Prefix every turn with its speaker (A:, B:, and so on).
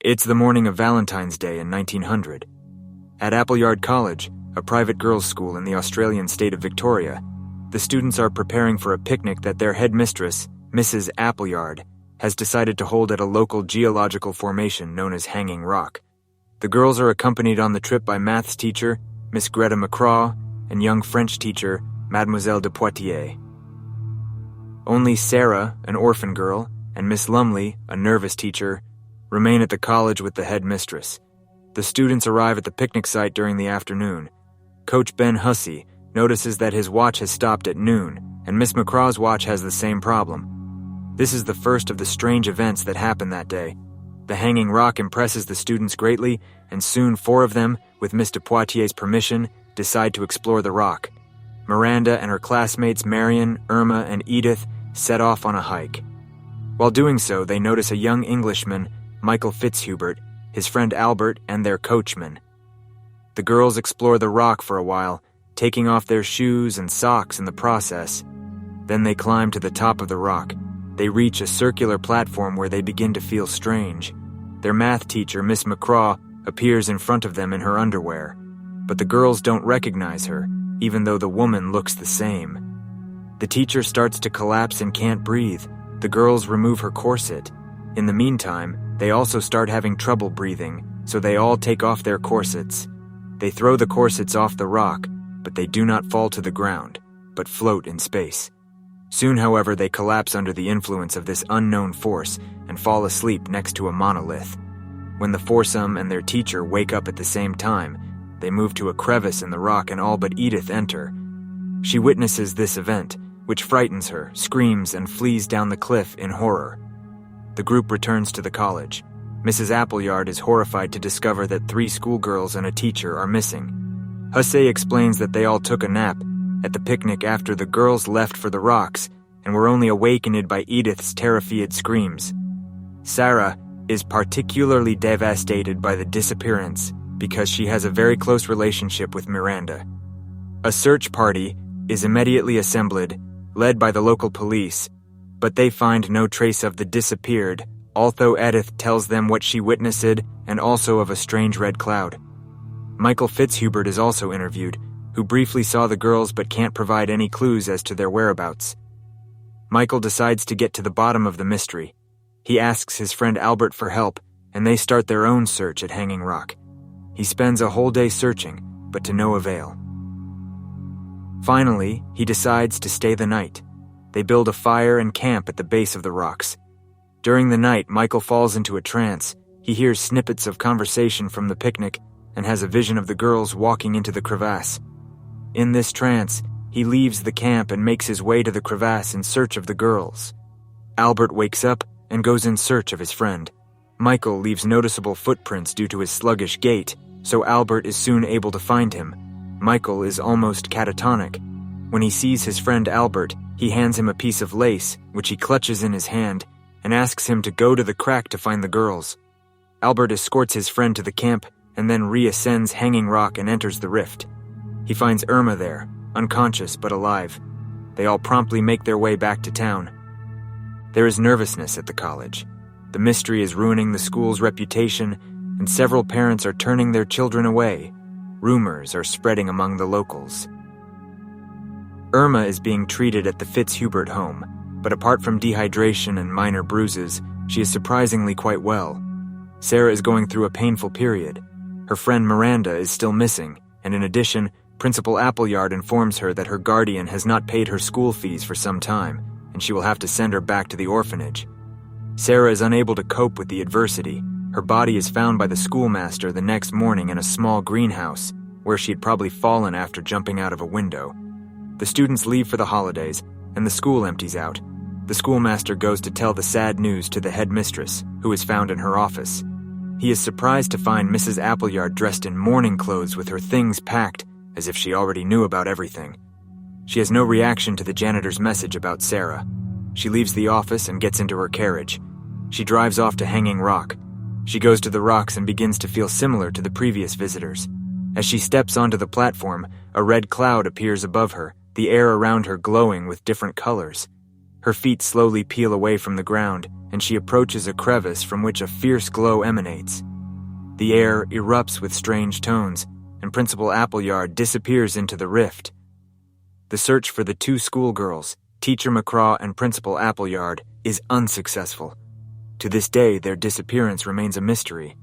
A: It's the morning of Valentine's Day in 1900. At Appleyard College, a private girls' school in the Australian state of Victoria, the students are preparing for a picnic that their headmistress, Mrs. Appleyard, has decided to hold at a local geological formation known as Hanging Rock. The girls are accompanied on the trip by maths teacher, Miss Greta McCraw, and young French teacher, Mademoiselle de Poitiers. Only Sarah, an orphan girl, and Miss Lumley, a nervous teacher, remain at the college with the headmistress. The students arrive at the picnic site during the afternoon. Coach Ben Hussey notices that his watch has stopped at noon, and Miss McCraw's watch has the same problem. This is the first of the strange events that happened that day. The Hanging Rock impresses the students greatly, and soon 4 of them, with Miss de Poitiers' permission, decide to explore the rock. Miranda and her classmates Marion, Irma, and Edith set off on a hike. While doing so, they notice a young Englishman, Michael Fitzhubert, his friend Albert, and their coachman. The girls explore the rock for a while, taking off their shoes and socks in the process. Then they climb to the top of the rock. They reach a circular platform where they begin to feel strange. Their math teacher, Miss McCraw, appears in front of them in her underwear, but the girls don't recognize her, even though the woman looks the same. The teacher starts to collapse and can't breathe. The girls remove her corset. In the meantime, they also start having trouble breathing, so they all take off their corsets. They throw the corsets off the rock, but they do not fall to the ground, but float in space. Soon, however, they collapse under the influence of this unknown force and fall asleep next to a monolith. When the foursome and their teacher wake up at the same time, they move to a crevice in the rock and all but Edith enter. She witnesses this event, which frightens her, screams, and flees down the cliff in horror. The group returns to the college. Mrs. Appleyard is horrified to discover that 3 schoolgirls and a teacher are missing. Hussey explains that they all took a nap at the picnic after the girls left for the rocks and were only awakened by Edith's terrified screams. Sarah is particularly devastated by the disappearance because she has a very close relationship with Miranda. A search party is immediately assembled, led by the local police, but they find no trace of the disappeared, although Edith tells them what she witnessed and also of a strange red cloud. Michael Fitzhubert is also interviewed, who briefly saw the girls but can't provide any clues as to their whereabouts. Michael decides to get to the bottom of the mystery. He asks his friend Albert for help, and they start their own search at Hanging Rock. He spends a whole day searching, but to no avail. Finally, he decides to stay the night. They build a fire and camp at the base of the rocks. During the night, Michael falls into a trance. He hears snippets of conversation from the picnic and has a vision of the girls walking into the crevasse. In this trance, he leaves the camp and makes his way to the crevasse in search of the girls. Albert wakes up and goes in search of his friend. Michael leaves noticeable footprints due to his sluggish gait, so Albert is soon able to find him. Michael is almost catatonic. When he sees his friend Albert, he hands him a piece of lace, which he clutches in his hand, and asks him to go to the crack to find the girls. Albert escorts his friend to the camp and then reascends Hanging Rock and enters the rift. He finds Irma there, unconscious but alive. They all promptly make their way back to town. There is nervousness at the college. The mystery is ruining the school's reputation, and several parents are turning their children away. Rumors are spreading among the locals. Irma is being treated at the Fitzhubert home, but apart from dehydration and minor bruises, she is surprisingly quite well. Sarah is going through a painful period. Her friend Miranda is still missing, and in addition, Principal Appleyard informs her that her guardian has not paid her school fees for some time, and she will have to send her back to the orphanage. Sarah is unable to cope with the adversity. Her body is found by the schoolmaster the next morning in a small greenhouse, where she had probably fallen after jumping out of a window. The students leave for the holidays, and the school empties out. The schoolmaster goes to tell the sad news to the headmistress, who is found in her office. He is surprised to find Mrs. Appleyard dressed in mourning clothes with her things packed, as if she already knew about everything. She has no reaction to the janitor's message about Sarah. She leaves the office and gets into her carriage. She drives off to Hanging Rock. She goes to the rocks and begins to feel similar to the previous visitors. As she steps onto the platform, a red cloud appears above her, the air around her glowing with different colors. Her feet slowly peel away from the ground, and she approaches a crevice from which a fierce glow emanates. The air erupts with strange tones, and Principal Appleyard disappears into the rift. The search for the two schoolgirls, Teacher McCraw and Principal Appleyard, is unsuccessful. To this day, their disappearance remains a mystery.